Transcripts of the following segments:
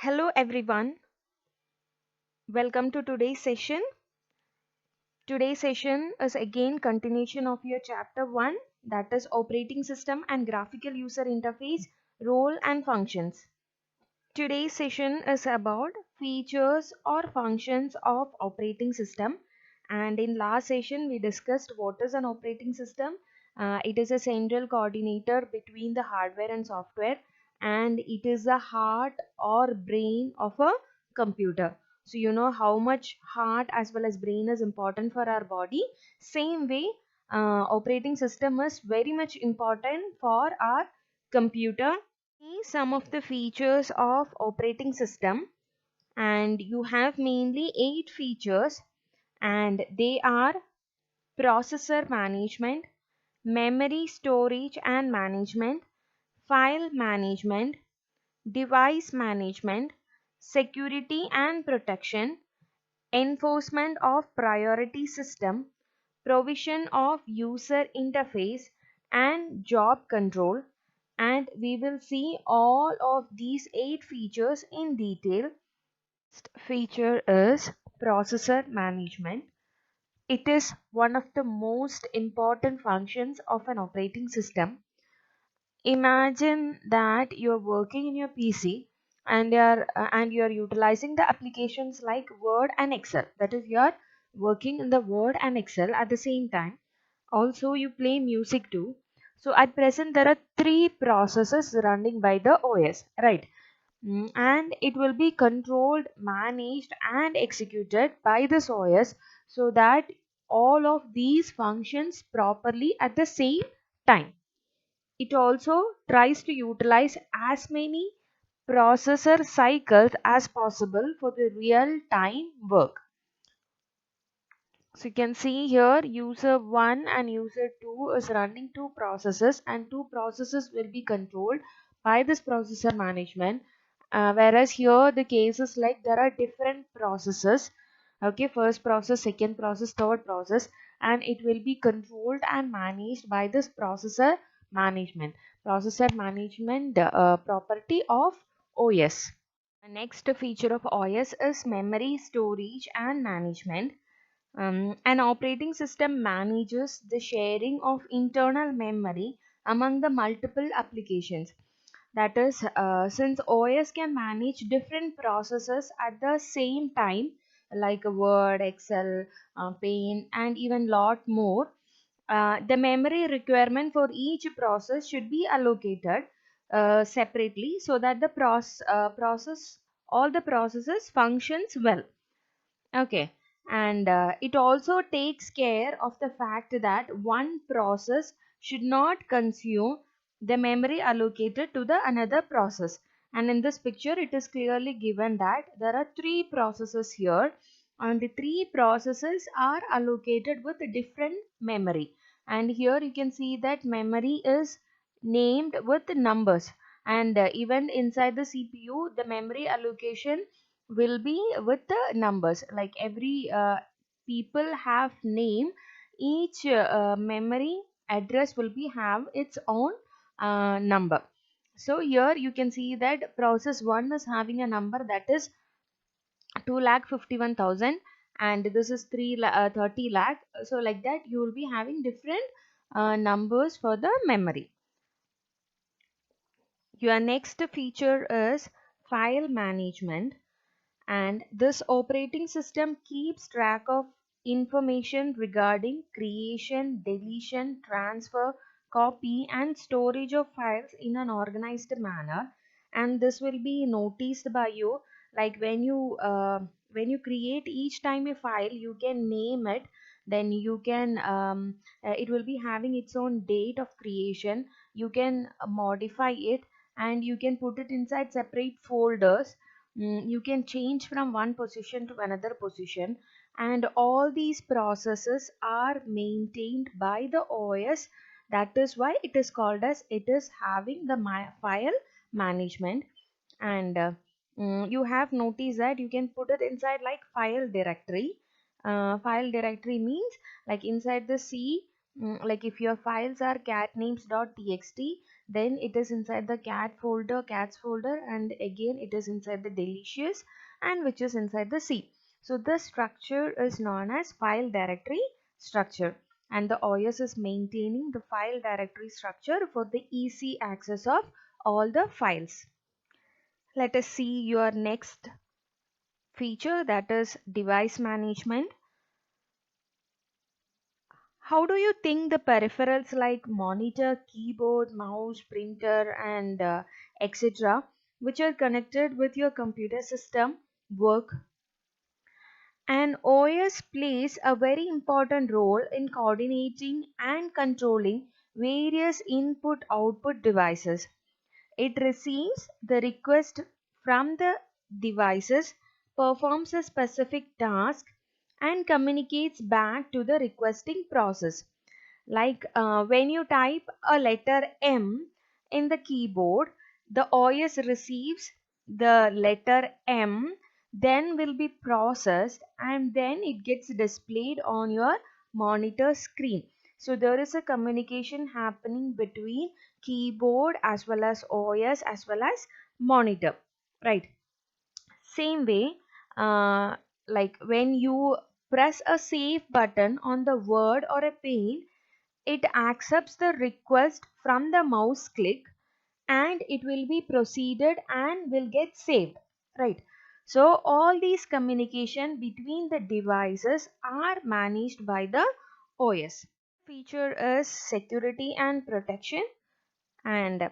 Hello everyone, welcome to today's session. Today's session is again continuation of your chapter 1, that is operating system and graphical user interface, role and functions. Today's session is about features or functions of operating system, and in last session we discussed what is an operating system. It is a central coordinator between the hardware and software, and it is the heart or brain of a computer. So you know how much heart as well as brain is important for our body. Same way, operating system is very much important for our computer. See some of the features of operating system, and you have mainly 8 features, and they are processor management, memory storage and management, file management, device management, security and protection, enforcement of priority system, provision of user interface, and job control. And we will see all of these 8 features in detail. Next feature is processor management. It is one of the most important functions of an operating system. Imagine that you're working in your PC and you're utilizing the applications like Word and Excel. That is, you're working in the Word and Excel at the same time. Also, you play music too. So at present, there are three processes running by the OS, right? And it will be controlled, managed, and executed by this OS so that all of these functions properly at the same time. It also tries to utilize as many processor cycles as possible for the real time work. So you can see here user 1 and user 2 is running two processes, and two processes will be controlled by this processor management. Whereas here the case is like there are different processes. Okay, first process, second process, third process, and it will be controlled and managed by this processor management. Processor management property of OS. The next feature of OS is memory storage and management. An operating system manages the sharing of internal memory among the multiple applications. That is, since OS can manage different processes at the same time, like Word, Excel, Paint, and even lot more, the memory requirement for each process should be allocated separately so that the all the processes functions well. Okay, and it also takes care of the fact that one process should not consume the memory allocated to the another process. And in this picture, it is clearly given that there are three processes here, and the three processes are allocated with different memory. And here you can see that memory is named with numbers, and even inside the CPU, the memory allocation will be with the numbers, like every people have name. Each memory address will be have its own number. So here you can see that process 1 is having a number that is 2,51,000, and this is 30 lakh. So like that you will be having different numbers for the memory. Your next feature is file management, and this operating system keeps track of information regarding creation, deletion, transfer, copy, and storage of files in an organized manner. And this will be noticed by you, like when you create each time a file, you can name it. Then you can it will be having its own date of creation. You can modify it, and you can put it inside separate folders. You can change from one position to another position, and all these processes are maintained by the OS. That is why it is called as it is having the file management. And you have noticed that you can put it inside like file directory. File directory means like inside the C, like if your files are cat names.txt, then it is inside the cats folder, and again it is inside the delicious, and which is inside the C. So this structure is known as file directory structure, and the OS is maintaining the file directory structure for the easy access of all the files. Let us see your next feature, that is device management. How do you think the peripherals like monitor, keyboard, mouse, printer, and etc., which are connected with your computer system, work? An OS plays a very important role in coordinating and controlling various input-output devices. It receives the request from the devices, performs a specific task, and communicates back to the requesting process. Like when you type a letter M in the keyboard, the OS receives the letter M, then will be processed, and then it gets displayed on your monitor screen. So there is a communication happening between keyboard as well as OS as well as monitor, right? Same way, uh, like when you press a save button on the word or a page, it accepts the request from the mouse click, and it will be proceeded and will get saved, right? So all these communication between the devices are managed by the OS. Feature is security and protection, and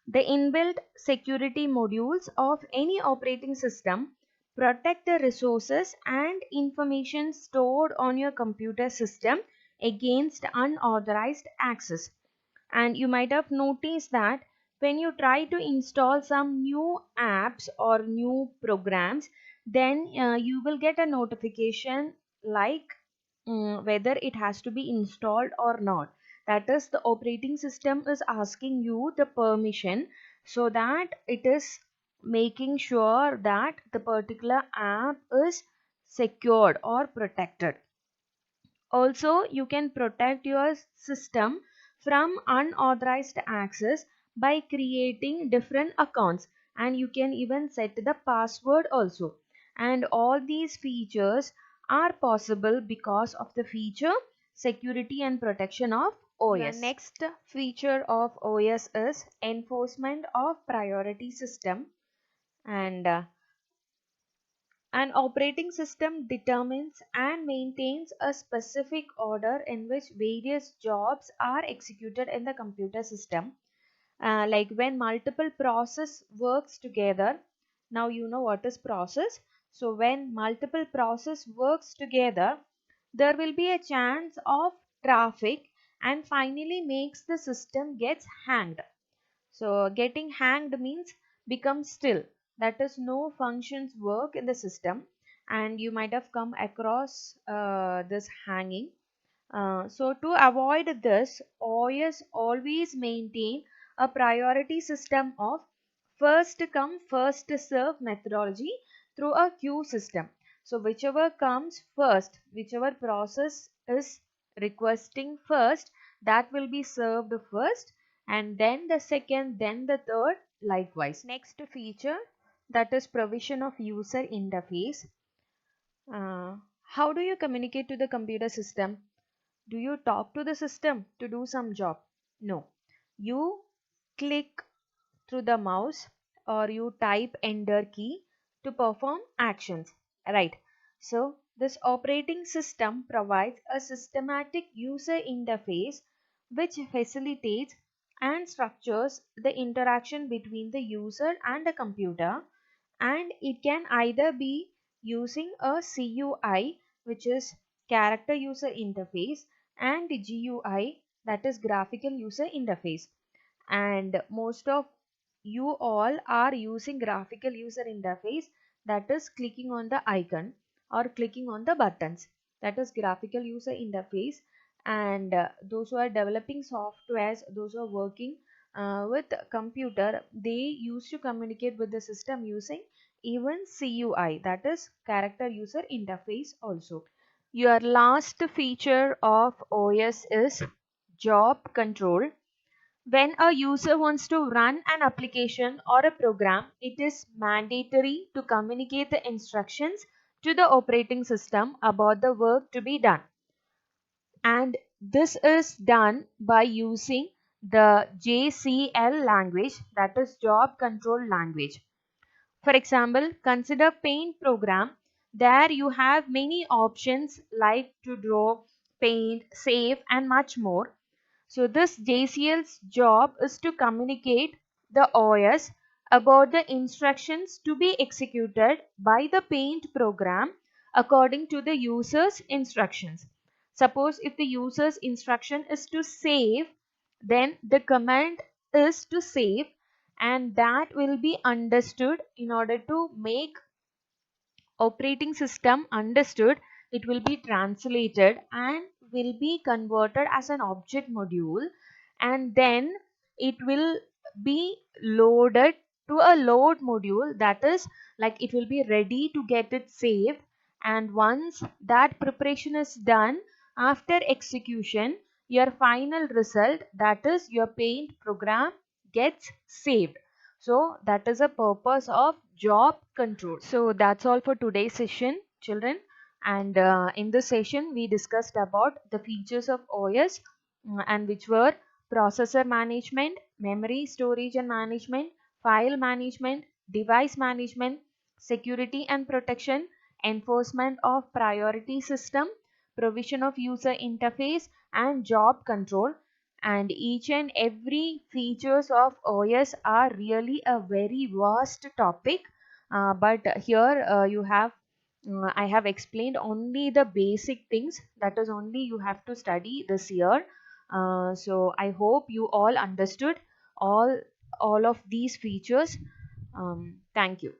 the inbuilt security modules of any operating system protect the resources and information stored on your computer system against unauthorized access. And you might have noticed that when you try to install some new apps or new programs, then you will get a notification like whether it has to be installed or not. That is, the operating system is asking you the permission, so that it is making sure that the particular app is secured or protected. Also, you can protect your system from unauthorized access by creating different accounts, and you can even set the password also. And all these features are possible because of the feature security and protection of OS. The next feature of OS is enforcement of priority system, and an operating system determines and maintains a specific order in which various jobs are executed in the computer system. Like when multiple process works together. Now you know what is process. So when multiple process works together, there will be a chance of traffic, and finally makes the system gets hanged. So getting hanged means become still. That is, no functions work in the system, and you might have come across this hanging. So to avoid this, OS always maintain a priority system of first come first serve methodology through a queue system. So whichever comes first, whichever process is requesting first, that will be served first, and then the second, then the third, likewise. Next feature, that is provision of user interface. How do you communicate to the computer system? Do you talk to the system to do some job? No. You click through the mouse, or you type enter key to perform actions, right? So this operating system provides a systematic user interface which facilitates and structures the interaction between the user and the computer, and it can either be using a CUI, which is character user interface, and GUI, that is graphical user interface. And most of you all are using graphical user interface, that is clicking on the icon or clicking on the buttons, that is graphical user interface. And those who are developing softwares, those who are working with computer, they used to communicate with the system using even CUI, that is character user interface also. Your last feature of OS is job control. When a user wants to run an application or a program, it is mandatory to communicate the instructions to the operating system about the work to be done. And this is done by using the JCL language, that is job control language. For example, consider paint program. There you have many options like to draw, paint, save and much more. So this JCL's job is to communicate the OS about the instructions to be executed by the paint program according to the user's instructions. Suppose if the user's instruction is to save, then the command is to save, and that will be understood. In order to make operating system understood, it will be translated and will be converted as an object module, and then it will be loaded to a load module, that is like it will be ready to get it saved. And once that preparation is done, after execution, your final result, that is your paint program, gets saved. So that is a purpose of job control. So that's all for today's session, children. And in this session, we discussed about the features of OS, and which were processor management, memory, storage and management, file management, device management, security and protection, enforcement of priority system, provision of user interface, and job control. And each and every features of OS are really a very vast topic, but here you have I have explained only the basic things, that is only you have to study this year. So I hope you all understood all of these features. Thank you.